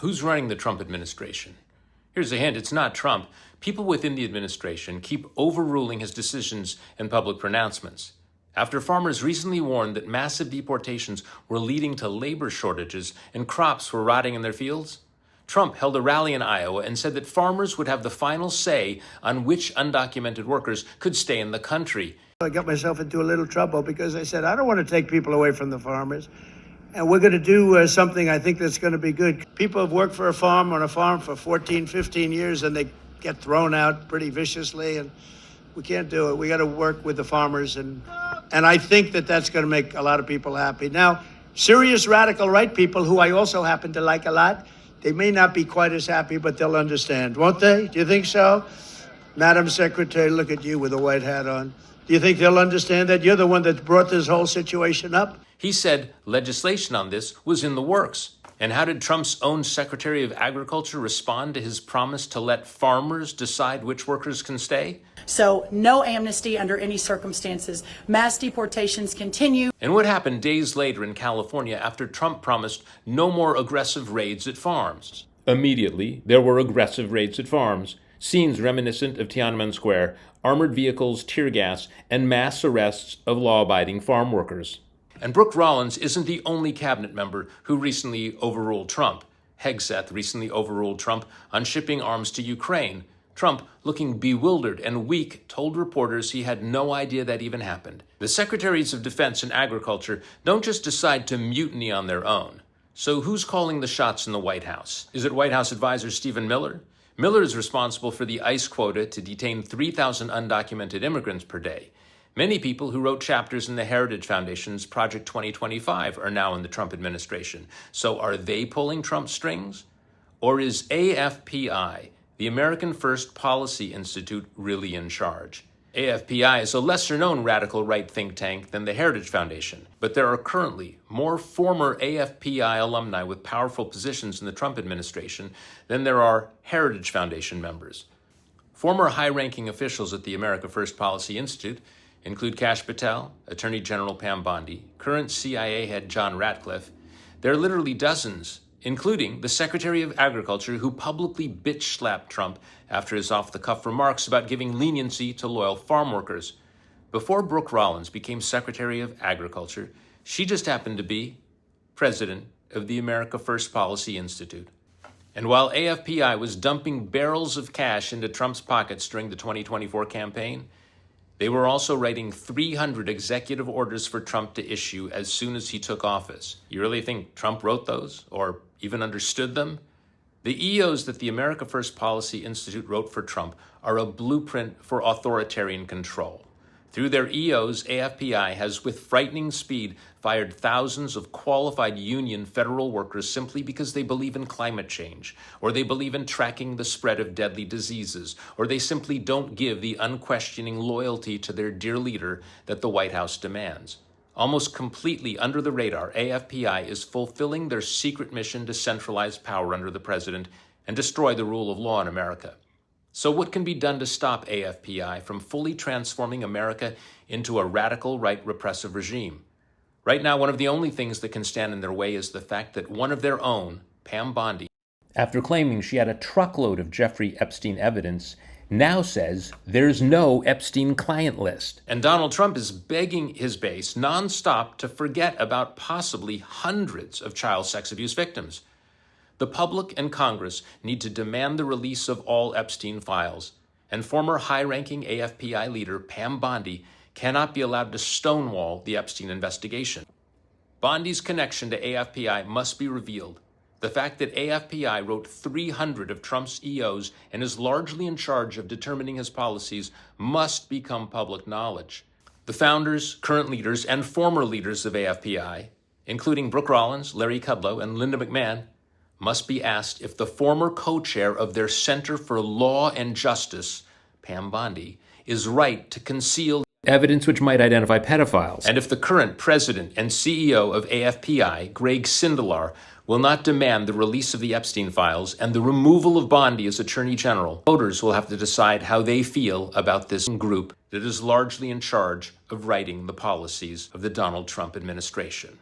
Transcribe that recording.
Who's running the Trump administration? Here's a hint, it's not Trump. People within the administration keep overruling his decisions and public pronouncements. After farmers recently warned that massive deportations were leading to labor shortages and crops were rotting in their fields, Trump held a rally in Iowa and said that farmers would have the final say on which undocumented workers could stay in the country. I got myself into a little trouble because I said, I don't want to take people away from the farmers. And we're going to do something I think that's going to be good. People have worked on a farm for 14, 15 years, and they get thrown out pretty viciously, and we can't do it. We got to work with the farmers, and I think that that's going to make a lot of people happy. Now, serious radical right people, who I also happen to like a lot, they may not be quite as happy, but they'll understand, won't they? Do you think so? Madam Secretary, look at you with a white hat on. Do you think they'll understand that? You're the one that brought this whole situation up. He said legislation on this was in the works. And how did Trump's own Secretary of Agriculture respond to his promise to let farmers decide which workers can stay? So no amnesty under any circumstances. Mass deportations continue. And what happened days later in California after Trump promised no more aggressive raids at farms? Immediately, there were aggressive raids at farms. Scenes reminiscent of Tiananmen Square, armored vehicles, tear gas, and mass arrests of law-abiding farm workers. And Brooke Rollins isn't the only cabinet member who recently overruled Trump. Hegseth recently overruled Trump on shipping arms to Ukraine. Trump, looking bewildered and weak, told reporters he had no idea that even happened. The Secretaries of Defense and Agriculture don't just decide to mutiny on their own. So who's calling the shots in the White House? Is it White House advisor Stephen Miller? Miller is responsible for the ICE quota to detain 3,000 undocumented immigrants per day. Many people who wrote chapters in the Heritage Foundation's Project 2025 are now in the Trump administration. So are they pulling Trump's strings? Or is AFPI, the American First Policy Institute, really in charge? AFPI is a lesser-known radical right think tank than the Heritage Foundation, but there are currently more former AFPI alumni with powerful positions in the Trump administration than there are Heritage Foundation members. Former high-ranking officials at the America First Policy Institute include Kash Patel, Attorney General Pam Bondi, current CIA head John Ratcliffe. There are literally dozens, including the Secretary of Agriculture who publicly bitch-slapped Trump after his off-the-cuff remarks about giving leniency to loyal farm workers. Before Brooke Rollins became Secretary of Agriculture, she just happened to be president of the America First Policy Institute. And while AFPI was dumping barrels of cash into Trump's pockets during the 2024 campaign, they were also writing 300 executive orders for Trump to issue as soon as he took office. You really think Trump wrote those or even understood them? The EOs that the America First Policy Institute wrote for Trump are a blueprint for authoritarian control. Through their EOs, AFPI has, with frightening speed, fired thousands of qualified union federal workers simply because they believe in climate change, or they believe in tracking the spread of deadly diseases, or they simply don't give the unquestioning loyalty to their dear leader that the White House demands. Almost completely under the radar, AFPI is fulfilling their secret mission to centralize power under the president and destroy the rule of law in America. So what can be done to stop AFPI from fully transforming America into a radical right repressive regime? Right now, one of the only things that can stand in their way is the fact that one of their own, Pam Bondi, after claiming she had a truckload of Jeffrey Epstein evidence, now says there's no Epstein Client List. And Donald Trump is begging his base nonstop to forget about possibly hundreds of child sex abuse victims. The public and Congress need to demand the release of all Epstein files, and former high-ranking AFPI leader Pam Bondi cannot be allowed to stonewall the Epstein investigation. Bondi's connection to AFPI must be revealed. The fact that AFPI wrote 300 of Trump's EOs and is largely in charge of determining his policies must become public knowledge. The founders, current leaders, and former leaders of AFPI, including Brooke Rollins, Larry Kudlow, and Linda McMahon, must be asked if the former co-chair of their Center for Law and Justice, Pam Bondi, is right to conceal evidence which might identify pedophiles, and if the current president and CEO of AFPI, Greg Sindelar, will not demand the release of the Epstein files and the removal of Bondi as Attorney General. Voters will have to decide how they feel about this group that is largely in charge of writing the policies of the Donald Trump administration.